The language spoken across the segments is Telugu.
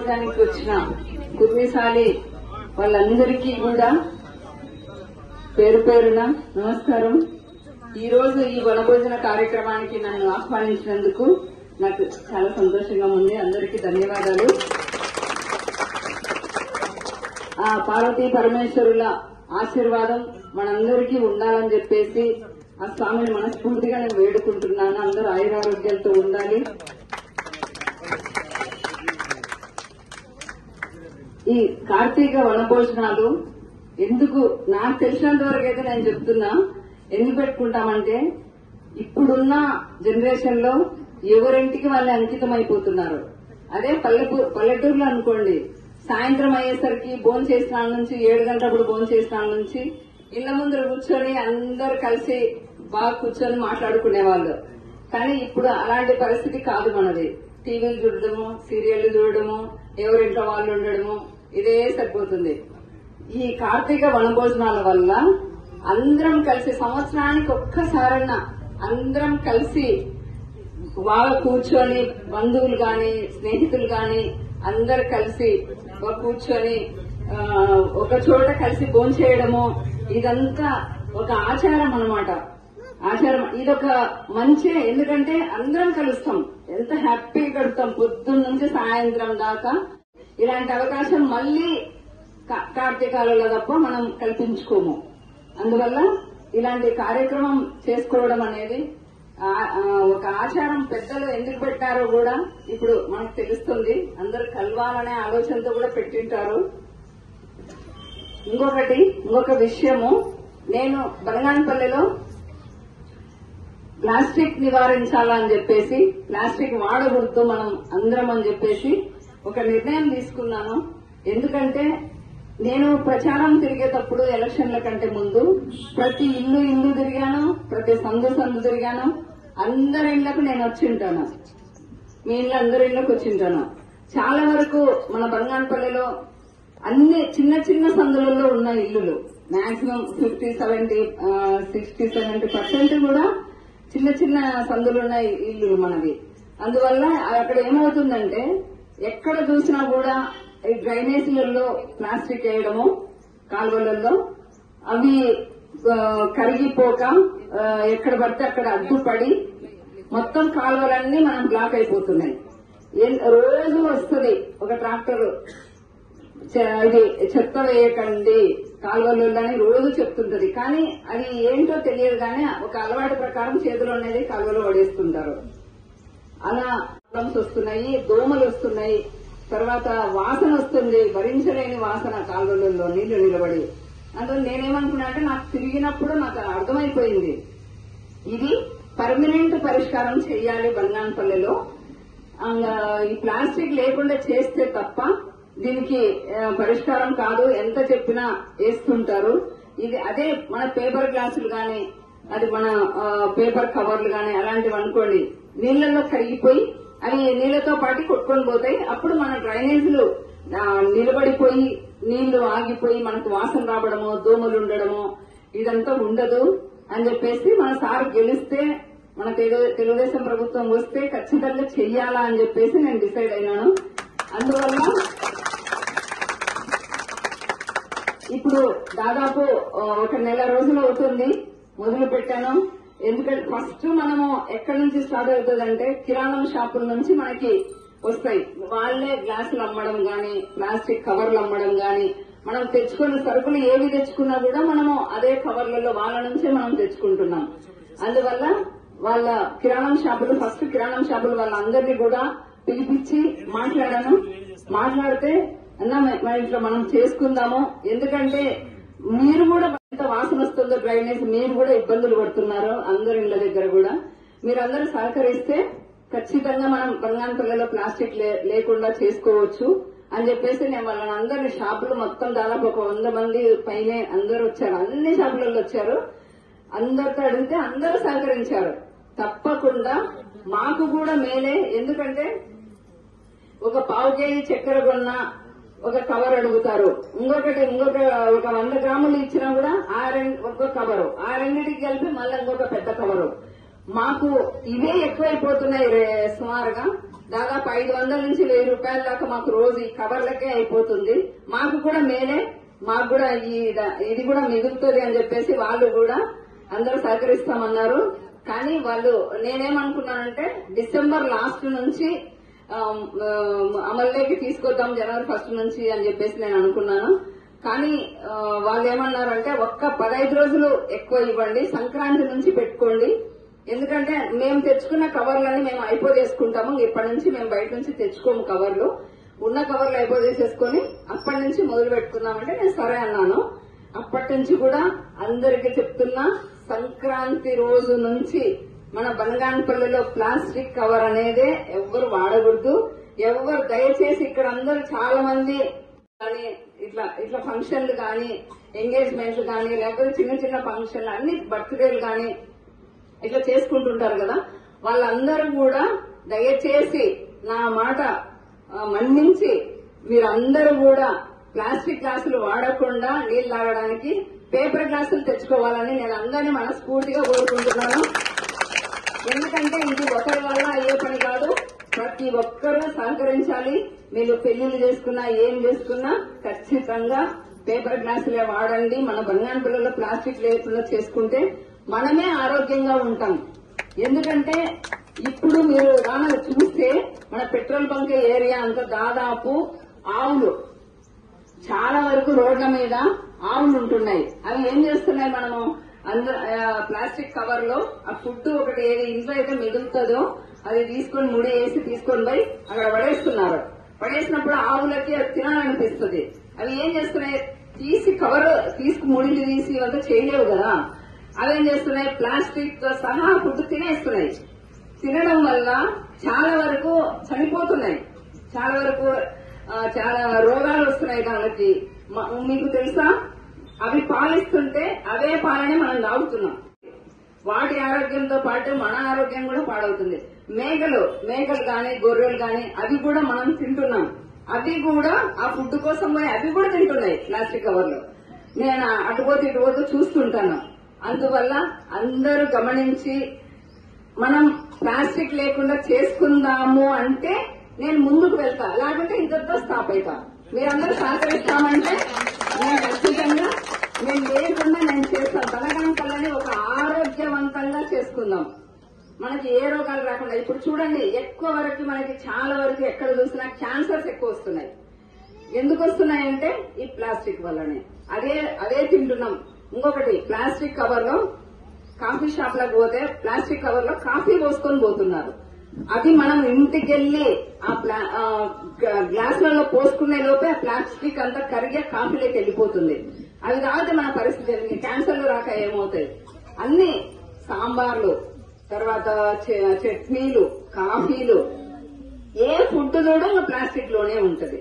వనభోజనానికి వచ్చిన కుర్మిసాలి వాళ్ళందరికీ కూడా పేరు పేరున నమస్కారం. ఈ రోజు ఈ వనభోజన కార్యక్రమానికి నన్ను ఆహ్వానించినందుకు నాకు చాలా సంతోషంగా ఉంది. అందరికీ ధన్యవాదాలు. ఆ పార్వతీ పరమేశ్వరుల ఆశీర్వాదం మనందరికీ ఉండాలని చెప్పేసి ఆ స్వామిని మనస్ఫూర్తిగా నేను వేడుకుంటున్నాను. అందరూ ఆయురారోగ్యాలతో ఉండాలి. ఈ కార్తీక వనభోజనాలు ఎందుకు నాకు తెలిసినంత వరకు అయితే నేను చెప్తున్నా, ఎందుకు పెట్టుకుంటామంటే ఇప్పుడున్న జనరేషన్ లో ఎవరింటికి వాళ్ళు అంకితం అయిపోతున్నారు. అదే పల్లెటూరులో అనుకోండి, సాయంత్రం అయ్యేసరికి భోజనం చేసిన నుంచి 7 గంటలప్పుడు భోజనం చేసిన నుంచి ఇళ్ల ముందర కూర్చొని అందరు కలిసి బాగా కూర్చొని మాట్లాడుకునేవాళ్ళు. కానీ ఇప్పుడు అలాంటి పరిస్థితి కాదు మనది. టీవీలు చూడడము, సీరియళ్లు చూడడము, ఎవరింట్లో వాళ్ళు ఉండడము, ఇదే సరిపోతుంది. ఈ కార్తీక వనభోజనాల వల్ల అందరం కలిసి సంవత్సరానికి ఒక్కసారన్నా అందరం కలిసి బాగా కూర్చొని బంధువులు గాని స్నేహితులు గాని అందరు కలిసి కూర్చొని ఒక చోట కలిసి భోంచేయడము, ఇదంతా ఒక ఆచారం అన్నమాట. ఆచారం ఇదొక మంచి, ఎందుకంటే అందరం కలుస్తాం, ఎంత హ్యాపీగా గడుపుతాం పొద్దున్న నుంచి సాయంత్రం దాకా. ఇలాంటి అవకాశం మళ్లీ కార్తీకాలలో తప్ప మనం కల్పించుకోము. అందువల్ల ఇలాంటి కార్యక్రమం చేసుకోవడం అనేది ఒక ఆచారం. పెద్దలు ఎందుకు పెట్టారో కూడా ఇప్పుడు మనకు తెలుస్తుంది. అందరు కలవాలనే ఆలోచనతో కూడా పెట్టింటారు. ఇంకొక విషయము, నేను బనగానపల్లిలో ప్లాస్టిక్ నివారించాలని చెప్పేసి, ప్లాస్టిక్ వాడకూడదు మనం అందరం అని చెప్పేసి ఒక నిర్ణయం తీసుకున్నాను. ఎందుకంటే నేను ప్రచారం తిరిగేటప్పుడు ఎలక్షన్ల కంటే ముందు ప్రతి ఇల్లు తిరిగాను, ప్రతి సందు తిరిగాను. అందరి ఇళ్లకు నేను వచ్చింటాను, మీ ఇల్లు అందరి ఇళ్లకు వచ్చింటాను. చాలా వరకు మన బనగానపల్లిలో అన్ని చిన్న సందులలో ఉన్న ఇల్లులు మాక్సిమం 60-70% కూడా చిన్న సందులున్న ఇల్లులు మనవి. అందువల్ల అక్కడ ఏమవుతుందంటే ఎక్కడ చూసినా కూడా ఈ డ్రైనేజీలలో ప్లాస్టిక్ వేయడము, కాలువలలో అవి కరిగిపోక ఎక్కడ పడితే అక్కడ అడ్డుపడి మొత్తం కాలువలన్నీ మనం బ్లాక్ అయిపోతున్నాయి. రోజు వస్తుంది ఒక ట్రాక్టర్, ఇది చెత్త వేయకండి కాలువలని రోజు చెప్తుంటది. కానీ అది ఏంటో తెలియదు. కానీ ఒక అలవాటు ప్రకారం చేతులు అనేది కాలువలో పడేస్తుంటారు. అలా ప్రాబ్లమ్స్ వస్తున్నాయి, దోమలు వస్తున్నాయి, తర్వాత వాసన వస్తుంది, భరించలేని వాసన కాలువలలో నీళ్లు నిలబడి. అందువల్ల నేనేమనుకున్నా అంటే నాకు తిరిగినప్పుడు నాకు అర్థమైపోయింది, ఇది పర్మనెంట్ పరిష్కారం చేయాలి బనగానపల్లిలో. ఈ ప్లాస్టిక్ లేకుండా చేస్తే తప్ప దీనికి పరిష్కారం కాదు. ఎంత చెప్పినా వేస్తుంటారు. ఇది అదే మన పేపర్ గ్లాసులు గాని, అది మన పేపర్ కవర్లు గాని అలాంటివి అనుకోండి, నీళ్లలో కరిగిపోయి అవి నీళ్లతో పాటు కొట్టుకొని పోతాయి. అప్పుడు మన డ్రైనేజీలు నిలబడిపోయి నీళ్లు ఆగిపోయి మనకు వాసన రావడము, దోమలు ఉండడము ఇదంతా ఉండదు అని చెప్పేసి మన సార్ గెలిస్తే, మన తెలుగుదేశం ప్రభుత్వం వస్తే ఖచ్చితంగా చెయ్యాలా అని చెప్పేసి నేను డిసైడ్ అయినాను. అందువల్ల ఇప్పుడు దాదాపు 1 నెల రోజులు అవుతుంది మొదలు పెట్టాను. ఎందుకంటే ఫస్ట్ మనము ఎక్కడి నుంచి స్టార్ట్ అవుతుందంటే కిరాణం షాపుల నుంచి మనకి వస్తాయి. వాళ్లే గ్లాసులు అమ్మడం గాని, ప్లాస్టిక్ కవర్లు అమ్మడం గాని, మనం తెచ్చుకున్న సరుకులు ఏవి తెచ్చుకున్నా కూడా మనము అదే కవర్లలో వాళ్ళ నుంచే మనం తెచ్చుకుంటున్నాం. అందువల్ల వాళ్ళ కిరాణం షాపులు వాళ్ళందరినీ కూడా పిలిపించి మాట్లాడాను. మాట్లాడితే అన్నా మన ఇంట్లో మనం చేసుకుందాము, ఎందుకంటే మీరు కూడా ఎంత వాసన వస్తుందో డ్రైనేజ్, మీరు కూడా ఇబ్బందులు పడుతున్నారు అందరి ఇళ్ల దగ్గర కూడా. మీరందరూ సహకరిస్తే ఖచ్చితంగా మనం బనగానపల్లిలో ప్లాస్టిక్ లేకుండా చేసుకోవచ్చు అని చెప్పేసి నేను వాళ్ళని అందరినీ షాపులు మొత్తం దాదాపు 100 మంది పైనే అందరూ వచ్చారు. అన్ని షాపులలో వచ్చారు. అందరితో అడిగితే అందరూ సహకరించారు. తప్పకుండా మాకు కూడా మేలే. ఎందుకంటే ఒక 1/2 కేజీ చక్కెర కొన్నా ఒక కవర్ అడుగుతారు. ఇంకొక 100 గ్రాములు ఇచ్చినా కూడా ఒక కవరు, ఆ రెండింటికి కలిపి మళ్ళీ ఇంకొక పెద్ద కవరు. మాకు ఇవే ఎక్కువైపోతున్నాయి. సుమారుగా దాదాపు 500 నుంచి 1000 రూపాయల దాకా మాకు రోజు ఈ కవర్లకే అయిపోతుంది. మాకు కూడా మేలే, మాకు కూడా ఇది కూడా మిగులుతుంది అని చెప్పేసి వాళ్ళు కూడా అందరూ సహకరిస్తామన్నారు. కానీ వాళ్ళు నేనేమనుకున్నానంటే డిసెంబర్ లాస్ట్ నుంచి అమల్లోకి తీసుకొద్దాం జనవరి 1 నుంచి అని చెప్పేసి నేను అనుకున్నాను. కానీ వాళ్ళు ఏమన్నారంటే ఒక్క 15 రోజులు ఎక్కువ ఇవ్వండి, సంక్రాంతి నుంచి పెట్టుకోండి. ఎందుకంటే మేము తెచ్చుకున్న కవర్లని మేము అయిపోదేసుకుంటాము. ఇప్పటి నుంచి మేము బయట నుంచి తెచ్చుకోము కవర్లు, ఉన్న కవర్లు అయిపోదేసేసుకుని అప్పటి నుంచి మొదలు పెట్టుకుందామంటే నేను సరే అన్నాను. అప్పటి నుంచి కూడా అందరికీ చెప్తున్నా, సంక్రాంతి రోజు నుంచి మన బనగానపల్లిలో ప్లాస్టిక్ కవర్ అనేదే ఎవ్వరు వాడకూడదు. ఎవరు దయచేసి ఇక్కడ అందరూ చాలా మంది కానీ ఇట్లా ఫంక్షన్లు కానీ ఎంగేజ్మెంట్లు కానీ లేకపోతే చిన్న చిన్న ఫంక్షన్లు అన్ని బర్త్డేలు కానీ ఇట్లా చేసుకుంటుంటారు కదా, వాళ్ళందరూ కూడా దయచేసి నా మాట మన్నించి మీరందరూ కూడా ప్లాస్టిక్ గ్లాసులు వాడకుండా నీళ్లు తాగడానికి పేపర్ గ్లాసులు తెచ్చుకోవాలని నేను అందరినీ మనస్ఫూర్తిగా కోరుకుంటున్నాను. ఎందుకంటే ఇది ఒకరి వల్ల అయ్యే పని కాదు, ప్రతి ఒక్కరూ సహకరించాలి. మీరు పెళ్లిళ్ళు చేసుకున్నా ఏం చేసుకున్నా ఖచ్చితంగా పేపర్ గ్లాసులే వాడండి. మన బనగానపల్లిలో ప్లాస్టిక్ లేకుండా చేసుకుంటే మనమే ఆరోగ్యంగా ఉంటాం. ఎందుకంటే ఇప్పుడు మీరు రాన చూస్తే మన పెట్రోల్ బంక్ ఏరియా అంతా దాదాపు ఆవులు చాలా వరకు రోడ్ల మీద ఆవులు ఉంటున్నాయి. అవి ఏం చేస్తున్నాయి, మనము ప్లాస్టిక్ కవర్ లో ఆ ఫుడ్ ఒకటి ఏది ఇంట్లో అయితే మిగులుతుందో అది తీసుకొని ముడి వేసి తీసుకొని పోయి అక్కడ పడేస్తున్నారు. పడేసినప్పుడు ఆవులకి అది తినాలనిపిస్తుంది. అవి ఏం చేస్తున్నాయి, తీసి కవర్ ముడిని తీసి ఇవంతా చేయలేవు కదా, అవేం చేస్తున్నాయి ప్లాస్టిక్ తో సహా ఫుడ్ తినేస్తున్నాయి. తినడం వల్ల చాలా వరకు చనిపోతున్నాయి, చాలా వరకు చాలా రోగాలు వస్తున్నాయి దానికి. మీకు తెలుసా, అవి పాలిస్తుంటే అవే పాలనే మనం తాగుతున్నాం. వాటి ఆరోగ్యంతో పాటు మన ఆరోగ్యం కూడా పాడవుతుంది. మేకలు గాని గొర్రెలు గాని అవి కూడా మనం తింటున్నాం. అవి కూడా ఆ ఫుడ్ కోసం పోయి అవి కూడా తింటున్నాయి ప్లాస్టిక్ కవర్లు. నేను అటుపోతూ ఇటుపోతూ చూస్తుంటాను. అందువల్ల అందరూ గమనించి మనం ప్లాస్టిక్ లేకుండా చేసుకుందాము అంటే నేను ముందుకు వెళ్తా, లేకుంటే ఇంతతో స్టాప్ అవుతా. మీరందరూ సహకరిస్తామంటే నేను ఖచ్చితంగా నేను లేకుండా నేను చేస్తాను. బనగానపల్లిని ఒక ఆరోగ్యవంతంగా చేసుకుందాం, మనకి ఏ రోగాలు రాకుండా. ఇప్పుడు చూడండి, ఎక్కువ వరకు మనకి చాలా వరకు ఎక్కడ చూసినా క్యాన్సర్స్ ఎక్కువ వస్తున్నాయి. ఎందుకు వస్తున్నాయంటే ఈ ప్లాస్టిక్ వల్లనే. అదే తింటున్నాం. ఇంకొకటి, ప్లాస్టిక్ కవర్ లో కాఫీ షాప్ లకు పోతే ప్లాస్టిక్ కవర్ లో కాఫీ పోసుకొని పోతున్నారు. అది మనం ఇంటికెళ్లి ఆ గ్లాసులలో పోసుకునే లోపే ఆ ప్లాస్టిక్ అంతా కరిగే కాఫీలోకి వెళ్ళిపోతుంది. అది తాగితే మన పరిస్థితి క్యాన్సర్లు రాక ఏమవుతాయి. అన్ని సాంబార్లు, తర్వాత చట్నీలు, కాఫీలు, ఏ ఫుడ్ కూడా ప్లాస్టిక్ లోనే ఉంటది.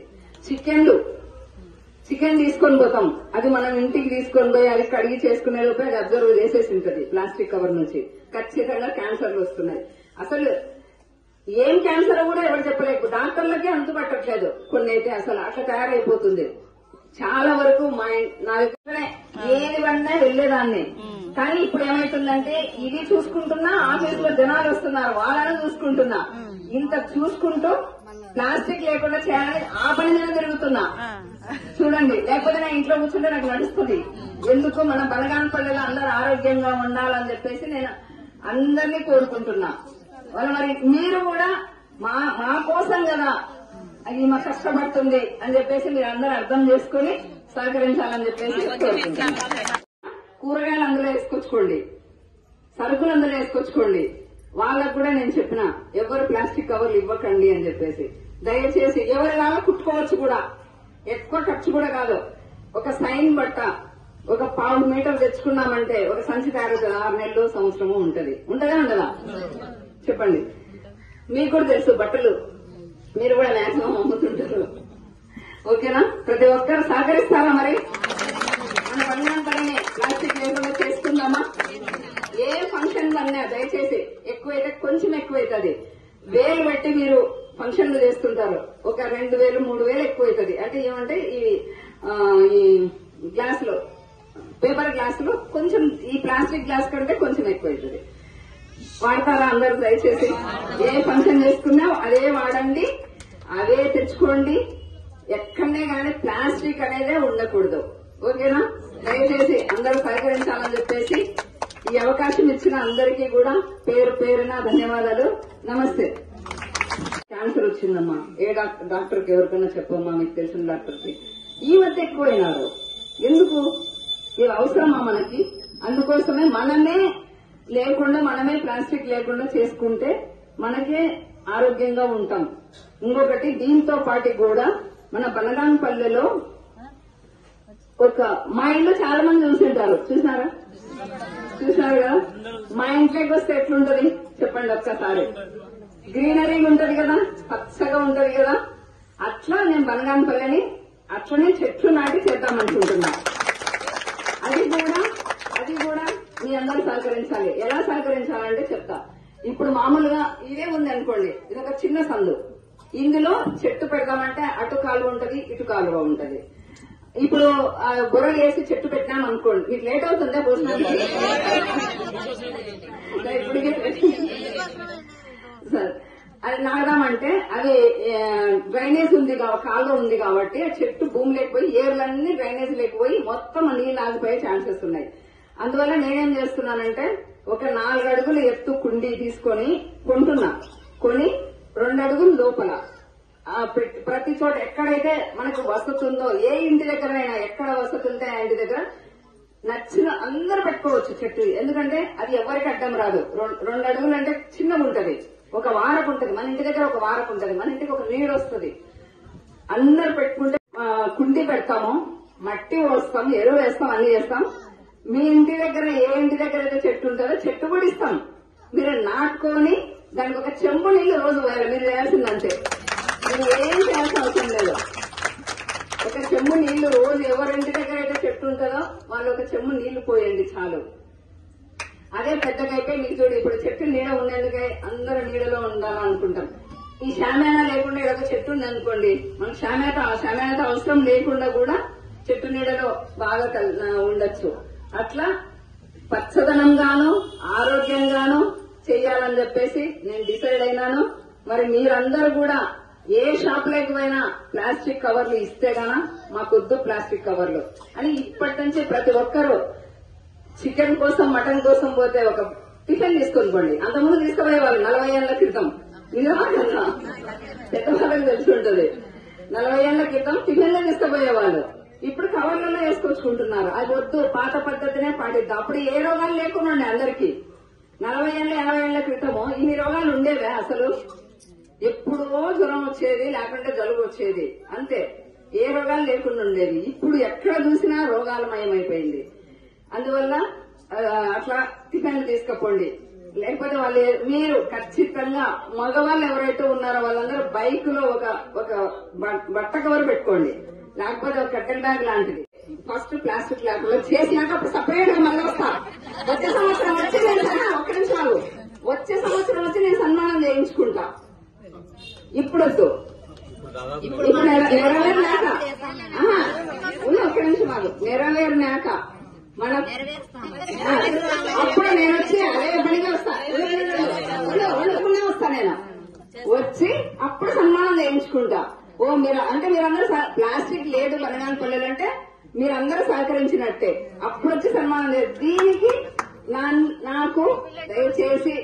చికెన్ తీసుకొని పోతాం, అది మనం ఇంటికి తీసుకొని పోయి అది కడిగి చేసుకునే లోపే అది అబ్జర్వ్ చేసేసి ఉంటది ప్లాస్టిక్ కవర్ నుంచి. ఖచ్చితంగా క్యాన్సర్లు వస్తున్నాయి. అసలు ఏం క్యాన్సర్ కూడా ఎవరు చెప్పలేకు, డాక్టర్లకే అంతుపట్టట్లేదు. కొన్ని అయితే అసలు అట్లా తయారైపోతుంది. చాలా వరకు నా దగ్గరనే ఏది పడినా వెళ్లేదాన్ని. కానీ ఇప్పుడు ఏమైతుందంటే ఇది చూసుకుంటున్నా, ఆఫీస్ లో జనాలు వస్తున్నారు వాళ్ళని చూసుకుంటున్నా, ఇంత చూసుకుంటూ ప్లాస్టిక్ లేకుండా చేయాలని ఆ పని మీద తిరుగుతున్నా. చూడండి, లేకపోతే నా ఇంట్లో కూర్చుంటే నాకు నడుస్తుంది. ఎందుకు మన బనగానపల్లిలో అందరూ ఆరోగ్యంగా ఉండాలని చెప్పేసి నేను అందరినీ కోరుకుంటున్నా. మరి మీరు కూడా మా కోసం కదా అది మా కష్టపడుతుంది అని చెప్పేసి మీరు అందరూ అర్థం చేసుకుని సహకరించాలని చెప్పేసి కోరుకుంటున్నాను. కూరగాయలు అందులో వేసుకొచ్చుకోండి, సరుకులు అందులో వేసుకొచ్చుకోండి. వాళ్ళకు కూడా నేను చెప్పిన ఎవరు ప్లాస్టిక్ కవర్లు ఇవ్వకండి అని చెప్పేసి. దయచేసి ఎవరిలాగా కుట్టుకోవచ్చు కూడా, ఎక్కువ ఖర్చు కూడా కాదు. ఒక సైన్ బట్ట ఒక 1/2 మీటర్ తెచ్చుకున్నామంటే ఒక సంచి తయారవుతుంది. 6 నెలలు సంవత్సరము ఉంటది. ఉంటదా ఉండదా చెప్పండి. మీకు కూడా తెలుసు బట్టలు, మీరు కూడా మాక్సిమం అమ్ముతుంటారు. ఓకేనా? ప్రతి ఒక్కరు సహకరిస్తారా? మరి మన బనగానపల్లిని ప్లాస్టిక్ లేకుండా చేసుకుందామా? ఏ ఫంక్షన్ అన్నా దయచేసి ఎక్కువైతే కొంచెం ఎక్కువైతుంది. వేలు పెట్టి మీరు ఫంక్షన్లు చేస్తుంటారు, ఒక 2000 3000 ఎక్కువైతుంది. అంటే ఏమంటే ఈ గ్లాసులో పేపర్ గ్లాసులో కొంచెం ఈ ప్లాస్టిక్ గ్లాస్ కంటే కొంచెం ఎక్కువైతుంది. వాడతారా అందరూ దయచేసి? ఏ ఫంక్షన్ చేసుకున్నా అదే వాడండి, అవే తెచ్చుకోండి. ఎక్కడనే కానీ ప్లాస్టిక్ అనేదే ఉండకూడదు. ఓకేనా? దయచేసి అందరూ సహకరించాలని చెప్పేసి ఈ అవకాశం ఇచ్చిన అందరికీ కూడా పేరు పేరున ధన్యవాదాలు. నమస్తే. క్యాన్సర్ వచ్చిందమ్మా, ఏ డాక్టర్కి ఎవరికైనా చెప్పమ్మా, మీకు తెలిసిన డాక్టర్కి. ఈ మధ్య ఎక్కువైనారు. ఎందుకు? ఇది అవసరమా మనకి? అందుకోసమే మనమే ప్లాస్టిక్ లేకుండా చేసుకుంటే మనకే ఆరోగ్యంగా ఉంటాం. ఇంకొకటి, దీంతో పాటు కూడా మన బనగానపల్లెలో మా ఇంట్లో చాలా మంది చూసింటారు. చూసినారు కదా? మా ఇంట్లోకి వస్తే ఎట్లుంటది చెప్పండి ఒక్కసారి. గ్రీనరీ ఉంటది కదా, పచ్చగా ఉంటది కదా. అట్లా నేను బనగానపల్లెని అట్లనే చెట్లు నాటి చేద్దామనుకుంటున్నా. అది కూడా మీ అందరూ సహకరించాలి. ఎలా సహకరించాలంటే చెప్తా. ఇప్పుడు మామూలుగా ఇదే ఉంది అనుకోండి, ఇది ఒక చిన్న సందు. ఇందులో చెట్టు పెడదామంటే అటు కాలువ ఉంటది, ఇటు కాలువ ఉంటది. ఇప్పుడు గొర్రెలు వేసి చెట్టు పెట్టినాం అనుకోండి, మీకు లేట్ అవుతుందా భోజనానికి? సార్, అది నాడదామంటే అది డ్రైనేజ్ ఉంది, కాలువ ఉంది కాబట్టి ఆ చెట్టు భూమి లేకపోయి ఏర్లన్నీ డ్రైనేజ్ లేకపోయి మొత్తం నీళ్ళు ఆగిపోయే ఛాన్సెస్ ఉన్నాయి. అందువల్ల నేనేం చేస్తున్నానంటే ఒక 4 అడుగులు ఎత్తు కుండీ తీసుకొని కొని 2 అడుగులు లోపల ప్రతి చోట ఎక్కడైతే మనకు వసతి ఉందో, ఏ ఇంటి దగ్గరైనా ఎక్కడ వసతి ఉంటే ఆ ఇంటి దగ్గర నచ్చిన అందరూ పెట్టుకోవచ్చు చెట్టు. ఎందుకంటే అది ఎవరికి అడ్డం రాదు. 2 అడుగులు అంటే చిన్నగా ఉంటది, ఒక వారకు ఉంటది. మన ఇంటి దగ్గర ఒక వారకు ఉంటది, మన ఇంటికి ఒక నీరు వస్తుంది. అందరు పెట్టుకుంటే కుండీ పెడతాము, మట్టి పోస్తాం, ఎరువు వేస్తాం, అన్ని చేస్తాం. మీ ఇంటి దగ్గర ఏ ఇంటి దగ్గర అయితే చెట్టు ఉంటుందో చెట్టు కూడా ఇస్తాం. మీరు నాటుకొని దానికి ఒక చెంబు నీళ్లు రోజు పోయాలి. మీరు చేయాల్సిందంటే మీరు ఏం చేయాల్సిన అవసరం లేదు. ఒక చెంబు నీళ్లు రోజు ఎవరింటి దగ్గర అయితే చెట్టు ఉంటుందో వాళ్ళు ఒక చెంబు నీళ్లు పోయండి చాలు. అదే పెద్దగా అయిపోయి మీకు చూడు, ఇప్పుడు చెట్టు నీడ ఉండేందుకే అందరూ నీడలో ఉండాలనుకుంటాం. ఈ షామేనా లేకుండా ఏదో చెట్టు ఉంది అనుకోండి, మనకు షామేత అవసరం లేకుండా కూడా చెట్టు నీడలో బాగా ఉండొచ్చు. అట్లా పచ్చదనంగాను ఆరోగ్యంగాను చెయ్యాలని చెప్పేసి నేను డిసైడ్ అయినాను. మరి మీరందరూ కూడా ఏ షాప్ లేకపోయినా ప్లాస్టిక్ కవర్లు ఇస్తే గానా మాకొద్దు ప్లాస్టిక్ కవర్లు అని ఇప్పటి నుంచి ప్రతి ఒక్కరూ చికెన్ కోసం మటన్ కోసం పోతే ఒక టిఫిన్ తీసుకొని పోండి. అంతకుముందు తీసుకుపోయేవాళ్ళు 40 ఏళ్ల క్రితం. నిజమా కదా? పెద్దవాళ్ళకి తెలిసి ఉంటుంది. 40 ఏళ్ల క్రితం టిఫిన్లో తీసుకుపోయేవాళ్ళు. ఇప్పుడు కవర్లలో వేసుకొచ్చుకుంటున్నారు. అది వద్దు, పాత పద్ధతినే పాటిద్దాం. అప్పుడు ఏ రోగాలు లేకుండా ఉండే అందరికీ. 40 ఏళ్ల 50 ఏళ్ల క్రితము ఇన్ని రోగాలు ఉండేవే అసలు? ఎప్పుడో జ్వరం వచ్చేది, లేకుంటే జలుబు వచ్చేది, అంతే. ఏ రోగాలు లేకుండా ఉండేది. ఇప్పుడు ఎక్కడ చూసినా రోగాలమయమైపోయింది. అందువల్ల అట్లా టిఫిన్లు తీసుకపోండి. లేకపోతే మీరు ఖచ్చితంగా మగవాళ్ళు ఎవరైతే ఉన్నారో వాళ్ళందరూ బైక్ లో ఒక బట్ట కవర్ పెట్టుకోండి, లేకపోతే ఒక కట్టెల బ్యాగ్ లాంటిది. ఫస్ట్ ప్లాస్టిక్ లేకుండా చేసినాక అప్పుడు సపరేట్ గా మళ్ళీ వస్తా. వచ్చే సంవత్సరం వచ్చి ఒక్క నిమిషాలు వచ్చే సంవత్సరం వచ్చి నేను సన్మానం చేయించుకుంటా. ఇప్పుడొద్దు, ఇప్పుడు నెరవేరినాక ఒక్క నిమిషం ఆగు. నెరవేరినాక మన అప్పుడు నేను వచ్చి అదే పనిగా వస్తా. వస్తా నేను వచ్చి అప్పుడు సన్మానం చేయించుకుంటా. మీరందరూ ప్లాస్టిక్ లేదు బనగానపల్లెలు అంటే మీరందరూ సహకరించినట్టే. అప్పుడు వచ్చి సన్మానం లేదు. దీనికి నాకు దయచేసి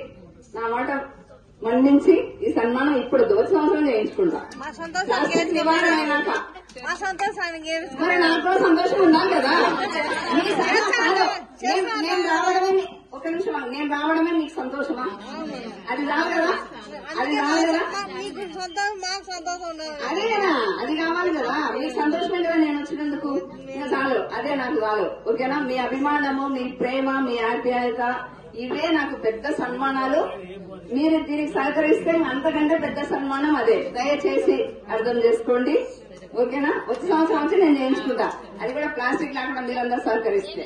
నా మాట మన్నించి ఈ సన్మానం ఇప్పుడు వచ్చే సంవత్సరం చేయించుకుంటా. ప్లాస్టిక్ నివారణ అయినాక మరి నాకు సంతోషం ఉండాలి కదా. నేను రావడమే ఒక నిమిషం, నేను రావడమే మీకు సంతోషమా? అది రాదు కదా, అది రాదు కదా. అదే కదా, అది కావాలి కదా. మీకు సంతోషమే కదా నేను వచ్చినందుకు. ఇంకా చాలు, అదే నాకు చాలు. ఓకేనా? మీ అభిమానము, మీ ప్రేమ, మీ ఆప్యాయత, ఇవే నాకు పెద్ద సన్మానాలు. మీరు దీనికి సహకరిస్తే అంతకంటే పెద్ద సన్మానం అదే. దయచేసి అర్థం చేసుకోండి. ఓకేనా? వచ్చే సంవత్సరం వచ్చి నేను చేయించుకుంటా. అది కూడా ప్లాస్టిక్ లేకుండా మీరందరూ సహకరిస్తే.